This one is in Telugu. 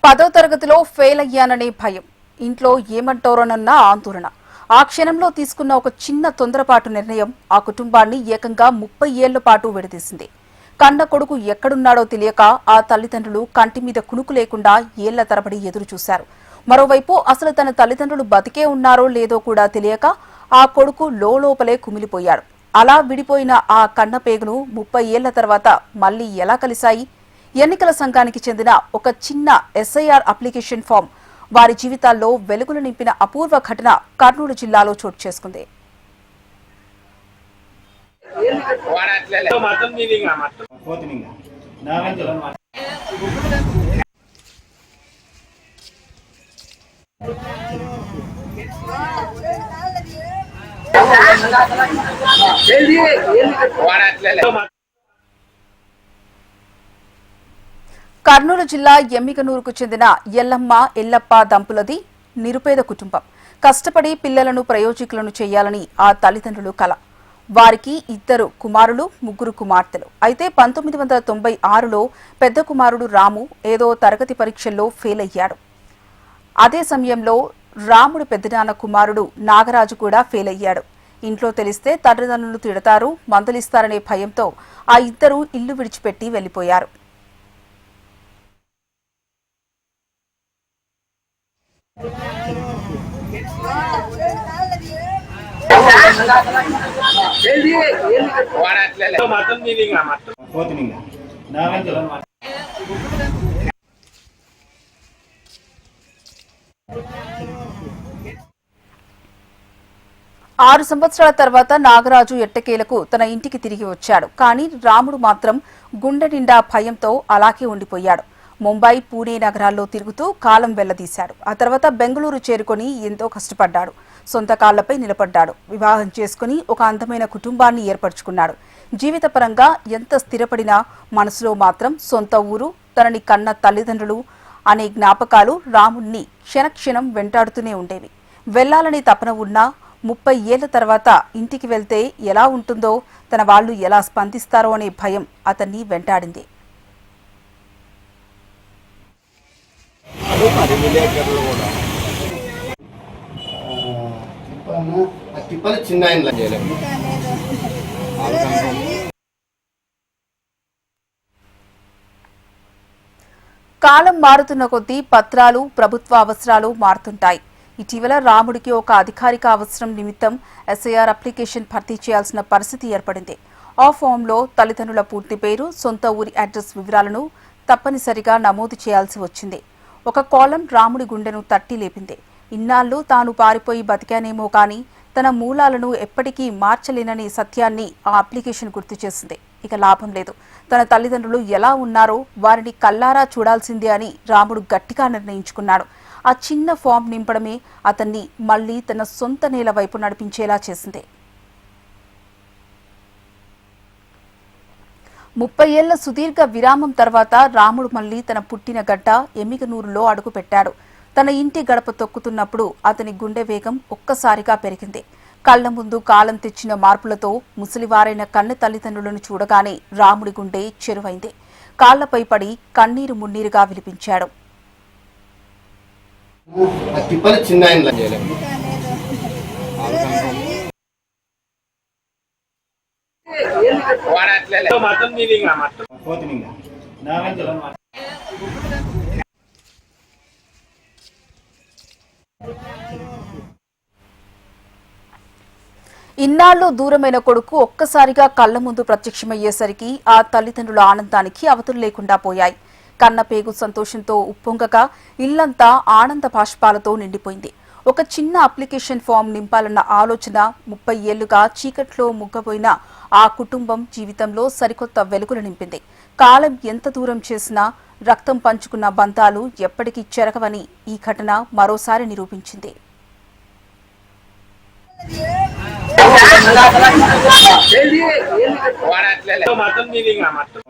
10వ తరగతిలో ఫెయిల్ అయ్యాననే భయం, ఇంట్లో ఏమంటారోనన్న ఆందోళన. ఆ క్షణంలో తీసుకున్న ఒక చిన్న తొందరపాటు నిర్ణయం ఆ కుటుంబాన్ని ఏకంగా 30 ఏళ్ల పాటు విడదీసింది. కన్న కొడుకు ఎక్కడున్నాడో తెలియక ఆ తల్లిదండ్రులు కంటి మీద కునుకు లేకుండా ఏళ్ల తరబడి ఎదురు చూశారు. మరోవైపు అసలు తన తల్లిదండ్రులు బతికే ఉన్నారో లేదో కూడా తెలియక ఆ కొడుకు లోపలే కుమిలిపోయాడు. అలా విడిపోయిన ఆ కన్న పేగును 30 ఏళ్ల తర్వాత మళ్లీ ఎలా కలిశాయి? ఎన్నికల సంఘానికి చెందిన ఒక చిన్న ఎస్ఐఆర్ అప్లికేషన్ ఫామ్ వారి జీవితాల్లో వెలుగులు నింపిన అపూర్వ ఘటన కర్నూలు జిల్లాలో చోటు చేసుకుంది. కర్నూలు జిల్లా ఎమ్మిగనూరుకు చెందిన ఎల్లమ్మ ఎల్లప్ప దంపులది నిరుపేద కుటుంబం. కష్టపడి పిల్లలను ప్రయోజకులను చేయాలని ఆ తల్లిదండ్రులు కల. వారికి 2 కుమారులు 3 కుమార్తెలు. అయితే 1996లో పెద్ద కుమారుడు రాము ఏదో తరగతి పరీక్షల్లో ఫెయిల్ అయ్యాడు. అదే సమయంలో రాముడు పెద్దనాన్న కుమారుడు నాగరాజు కూడా ఫెయిల్ అయ్యాడు. ఇంట్లో తెలిస్తే తల్లిదండ్రులు తిడతారు, మందలిస్తారనే భయంతో ఆ 2 ఇల్లు విడిచిపెట్టి వెళ్లిపోయారు. ఆరు సంవత్సరాల తర్వాత నాగరాజు ఎట్టకేలకు తన ఇంటికి తిరిగి వచ్చాడు. కానీ రాముడు మాత్రం గుండె నిండా భయంతో అలాగే ఉండిపోయాడు. ముంబై, పూణే నగరాల్లో తిరుగుతూ కాలం వెళ్లదీశాడు. ఆ తర్వాత బెంగళూరు చేరుకొని ఎంతో కష్టపడ్డాడు. సొంత కాళ్లపై నిలబడ్డాడు. వివాహం చేసుకుని ఒక అందమైన కుటుంబాన్ని ఏర్పరచుకున్నాడు. జీవితపరంగా ఎంత స్థిరపడినా మనసులో మాత్రం సొంత ఊరు, తనని కన్న తల్లిదండ్రులు అనే జ్ఞాపకాలు రాముణ్ణి క్షణక్షణం వెంటాడుతూనే ఉండేవి. వెళ్లాలని తపన ఉన్నా 30 ఏళ్ల తర్వాత ఇంటికి వెళ్తే ఎలా ఉంటుందో, తన వాళ్లు ఎలా స్పందిస్తారో అనే భయం అతన్ని వెంటాడింది. కాలం మారుతున్న కొద్దీ పత్రాలు, ప్రభుత్వ అవసరాలు మారుతుంటాయి. ఇటీవల రాముడికి ఒక అధికారిక అవసరం నిమిత్తం ఎస్ఐఆర్ అప్లికేషన్ భర్తీ చేయాల్సిన పరిస్థితి ఏర్పడింది. ఆ ఫామ్లో తల్లిదండ్రుల పూర్తి పేరు, సొంత ఊరి అడ్రస్ వివరాలను తప్పనిసరిగా నమోదు చేయాల్సి వచ్చింది. ఒక కాలం రాముడి గుండెను తట్టి లేపింది. ఇన్నాళ్లు తాను పారిపోయి బతికానేమో కానీ తన మూలాలను ఎప్పటికీ మార్చలేనని సత్యాన్ని ఆ అప్లికేషన్ గుర్తు చేసింది. ఇక లాభం లేదు, తన తల్లిదండ్రులు ఎలా ఉన్నారో వారిని కల్లారా చూడాల్సిందే అని రాముడు గట్టిగా నిర్ణయించుకున్నాడు. ఆ చిన్న ఫామ్ నింపడమే అతన్ని మళ్లీ తన సొంత నేల వైపు నడిపించేలా చేసింది. 30 ఏళ్ల సుదీర్ఘ విరామం తర్వాత రాముడు మళ్లీ తన పుట్టిన గడ్డ ఎమ్మిగనూరులో అడుగుపెట్టాడు. తన ఇంటి గడప తొక్కుతున్నప్పుడు అతని గుండె వేగం ఒక్కసారిగా పెరిగింది. కళ్ల ముందు కాలం తెచ్చిన మార్పులతో ముసలివారైన కన్న తల్లిదండ్రులను చూడగానే రాముడి గుండె చెరువైంది. కాళ్లపై పడి కన్నీరు మున్నీరుగా విలిపించాడు. ఇన్నాళ్లు దూరమైన కొడుకు ఒక్కసారిగా కళ్ల ముందు ప్రత్యక్షమయ్యేసరికి ఆ తల్లిదండ్రుల ఆనందానికి అవతులు లేకుండా పోయాయి. కన్నపేగు సంతోషంతో ఉప్పొంగగా ఇల్లంతా ఆనంద బాష్పాలతో నిండిపోయింది. ఒక చిన్న అప్లికేషన్ ఫామ్ నింపాలన్న ఆలోచన 30 ఏళ్లుగా చీకట్లో ముగ్గపోయిన ఆ కుటుంబం జీవితంలో సరికొత్త వెలుగులు నింపింది. కాలం ఎంత దూరం చేసినా రక్తం పంచుకున్న బంధాలు ఎప్పటికీ చెరగవని ఈ ఘటన మరోసారి నిరూపించింది. మాత్రం